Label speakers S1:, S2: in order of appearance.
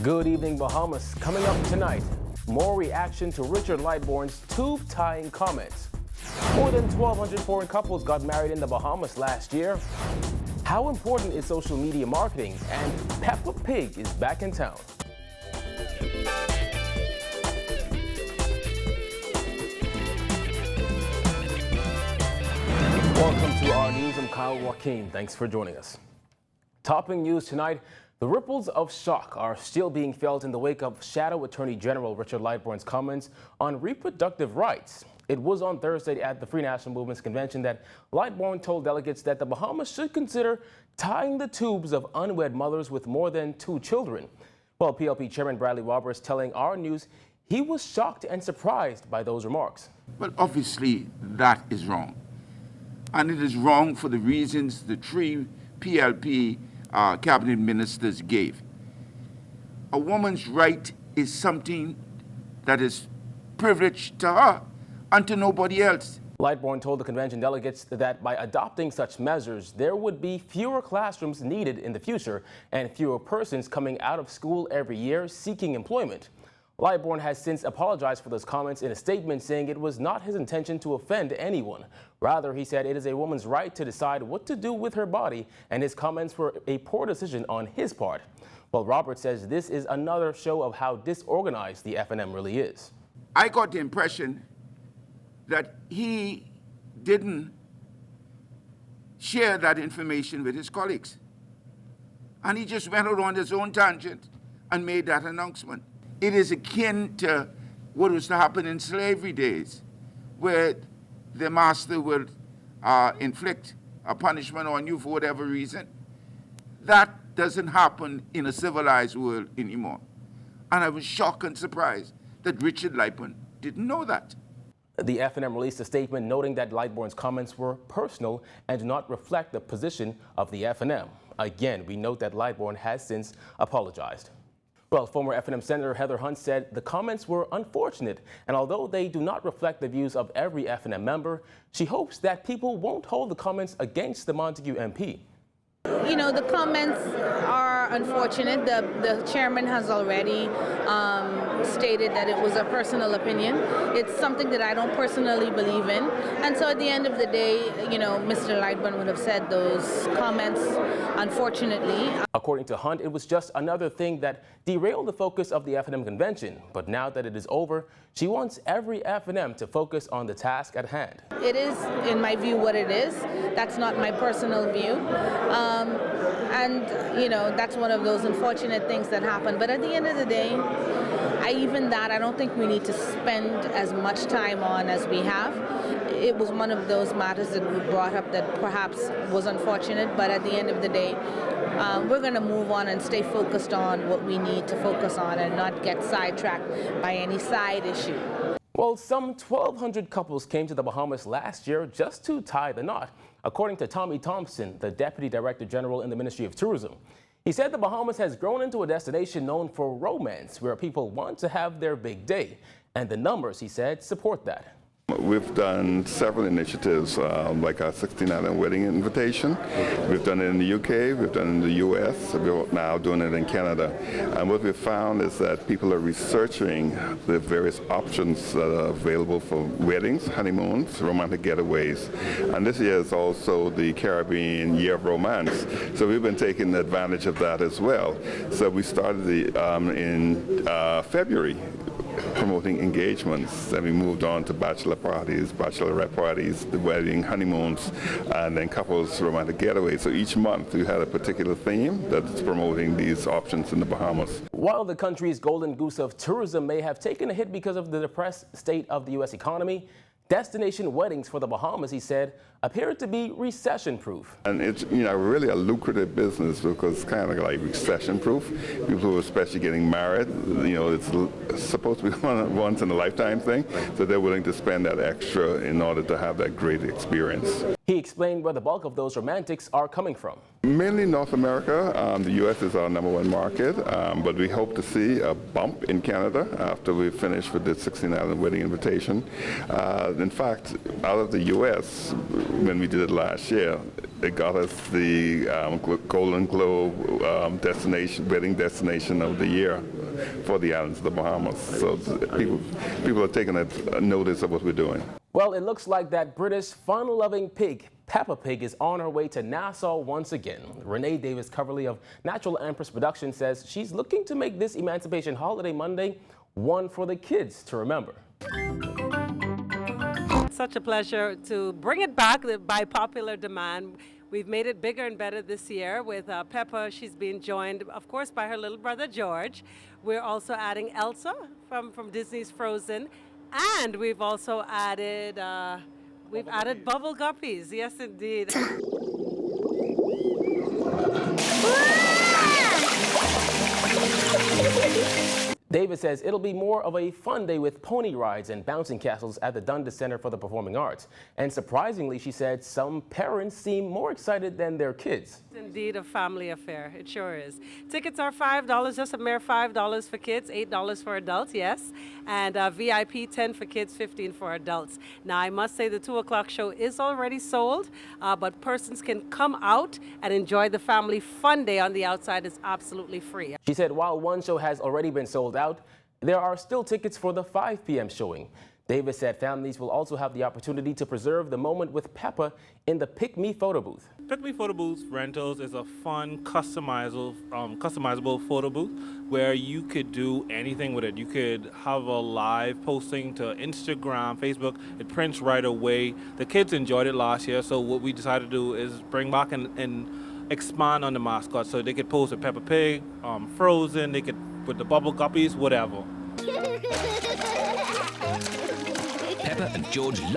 S1: Good evening, Bahamas. Coming up tonight, more reaction to Richard Lightbourn's tube-tying comments. More than 1,200 foreign couples got married in the Bahamas last year. How important is social media marketing? And Peppa Pig is back in town. Welcome to our news. I'm Kyle Joaquin. Thanks for joining us. Topping news tonight, the ripples of shock are still being felt in the wake of Shadow Attorney General Richard Lightbourn's comments on reproductive rights. It was on Thursday at the Free National Movement's convention that Lightbourn told delegates that the Bahamas should consider tying the tubes of unwed mothers with more than 2 children. Well, PLP Chairman Bradley Roberts telling our news he was shocked and surprised by those remarks.
S2: But obviously that is wrong. And it is wrong for the reasons the 3 PLP cabinet ministers gave. A woman's right is something that is privileged to her and to nobody else.
S1: Lightbourn told the convention delegates that by adopting such measures, there would be fewer classrooms needed in the future and fewer persons coming out of school every year seeking employment. Lightbourn has since apologized for those comments in a statement, saying it was not his intention to offend anyone. Rather, he said it is a woman's right to decide what to do with her body, and his comments were a poor decision on his part. Well, Roberts says this is another show of how disorganized the FNM really is.
S2: I got the impression that he didn't share that information with his colleagues. And he just went out on his own tangent and made that announcement. It is akin to what was to happen in slavery days, where the master would inflict a punishment on you for whatever reason. That doesn't happen in a civilized world anymore. And I was shocked and surprised that Richard Lightbourn didn't know that.
S1: The FNM released a statement noting that Lightbourn's comments were personal and do not reflect the position of the FNM. Again, we note that Lightbourn has since apologized. Well, former FNM Senator Heather Hunt said the comments were unfortunate, and although they do not reflect the views of every FNM member, she hopes that people won't hold the comments against the Montague MP.
S3: You know, the comments are unfortunate. The chairman has already stated that it was a personal opinion. It's something that I don't personally believe in. And so at the end of the day, you know, Mr. Lightbourn would have said those comments, unfortunately.
S1: According to Hunt, it was just another thing that derailed the focus of the FNM convention. But now that it is over, she wants every FNM to focus on the task at hand.
S3: It is, in my view, what it is. That's not my personal view. And, you know, that's one of those unfortunate things that happen. But at the end of the day, I don't think we need to spend as much time on as we have. It was one of those matters that we brought up that perhaps was unfortunate, but at the end of the day, we're going to move on and stay focused on what we need to focus on and not get sidetracked by any side issue.
S1: Well, some 1,200 couples came to the Bahamas last year just to tie the knot, according to Tommy Thompson, the Deputy Director General in the Ministry of Tourism. He said the Bahamas has grown into a destination known for romance, where people want to have their big day. And the numbers, he said, support that.
S4: We've done several initiatives, like our 69th wedding invitation. We've done it in the UK, we've done it in the US, we're now doing it in Canada. And what we've found is that people are researching the various options that are available for weddings, honeymoons, romantic getaways. And this year is also the Caribbean Year of Romance. So we've been taking advantage of that as well. So we started in February, promoting engagements, and we moved on to bachelor parties, bachelorette parties, the wedding, honeymoons, and then couples romantic getaways. So each month we had a particular theme that's promoting these options in the Bahamas.
S1: While the country's golden goose of tourism may have taken a hit because of the depressed state of the U.S. economy, destination weddings for the Bahamas, he said, appear to be recession-proof.
S4: And it's, you know, really a lucrative business because it's kind of like recession-proof. People who are especially getting married, you know, it's supposed to be once in a lifetime thing, so they're willing to spend that extra in order to have that great experience.
S1: He explained where the bulk of those romantics are coming from.
S4: Mainly North America. The U.S. is our #1 market, but we hope to see a bump in Canada after we finish with the 16 Island Wedding Invitation. In fact, out of the U.S., when we did it last year, it got us the Golden Globe wedding destination of the year for the islands of the Bahamas. So people are taking notice of what we're doing.
S1: Well, it looks like that British fun-loving pig, Peppa Pig, is on her way to Nassau once again. Renee Davis-Coverley of Natural Empress Productions says she's looking to make this Emancipation Holiday Monday one for the kids to remember.
S5: Such a pleasure to bring it back by popular demand. We've made it bigger and better this year with Peppa. She's being joined, of course, by her little brother, George. We're also adding Elsa from Disney's Frozen. And we've also added, bubble guppies. Yes, indeed.
S1: David says it'll be more of a fun day with pony rides and bouncing castles at the Dundas Center for the Performing Arts. And surprisingly, she said some parents seem more excited than their kids.
S5: It's indeed a family affair. It sure is. Tickets are $5, just a mere $5 for kids, $8 for adults, yes. And VIP 10 for kids, 15 for adults. Now, I must say the 2 o'clock show is already sold, but persons can come out and enjoy the family fun day on the outside. It's absolutely free.
S1: She said while one show has already been sold out, there are still tickets for the 5 p.m. showing. Davis said families will also have the opportunity to preserve the moment with Peppa in the Pick Me photo booth.
S6: Pick Me Photo Booth Rentals is a fun, customizable photo booth where you could do anything with it. You could have a live posting to Instagram, Facebook. It prints right away. The kids enjoyed it last year, so what we decided to do is bring back and expand on the mascot. So they could post with Peppa Pig, Frozen, they could with the bubble guppies, whatever.
S7: Peppa and George love